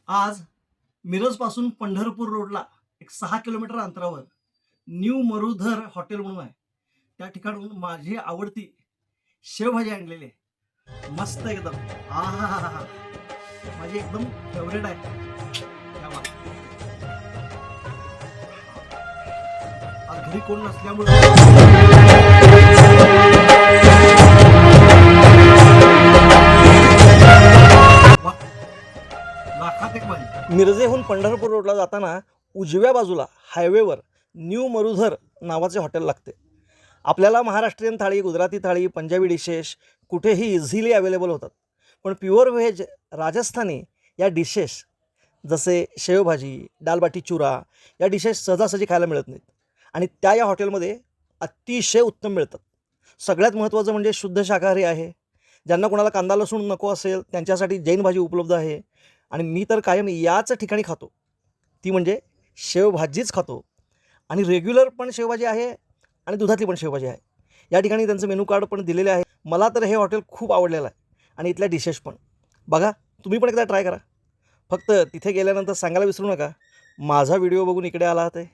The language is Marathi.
आज मिरजपासून पंढरपूर रोडला एक 6 किलोमीटर अंतरावर न्यू मरुधर हॉटेल म्हणून आहे. त्या ठिकाणून माझी आवडती शेवभाजी आणलेली आहे. मस्त एकदम. आहाहाहा! माझी एकदम फेवरेट आहे. क्या बात! आज घरी कोण नसल्यामुळे वाह! लाखात एक भाजी. मिरजेहून पंढरपूर रोडला जाताना उजव्या बाजूला हायवेवर न्यू मरुधर नावाचे हॉटेल लागते. आपल्याला महाराष्ट्रीयन थाळी, गुजराती थाळी, पंजाबी डिशेस कुठेही इझिली अवेलेबल होतात. पण प्युअर व्हेज राजस्थानी या डिशेस जसे शेवभाजी, दालबाटी चुरा या डिशेस सहजासहजी खायला मिळत नाहीत आणि त्या या हॉटेलमध्ये अतिशय उत्तम मिळतात. सगळ्यात महत्त्वाचं म्हणजे शुद्ध शाकाहारी आहे. ज्यांना कोणाला कांदा लसूण नको असेल त्यांच्यासाठी जैन भाजी उपलब्ध आहे आणि मी तर कायम याच ठिकाणी खातो, ती म्हणजे शेवभाजीच खातो. आणि रेग्युलर पण शेवभाजी आहे आणि दुधातली पण शेवभाजी आहे. या ठिकाणी त्यांचं मेनू कार्ड पण दिलेले आहे. मला तर हे हॉटेल खूप आवडलेलं आहे आणि इथल्या डिशेस पण. बघा, तुम्ही पण एकदा ट्राय करा. फक्त तिथे गेल्यानंतर सांगायला विसरू नका माझा व्हिडिओ बघून इकडे आला आहे.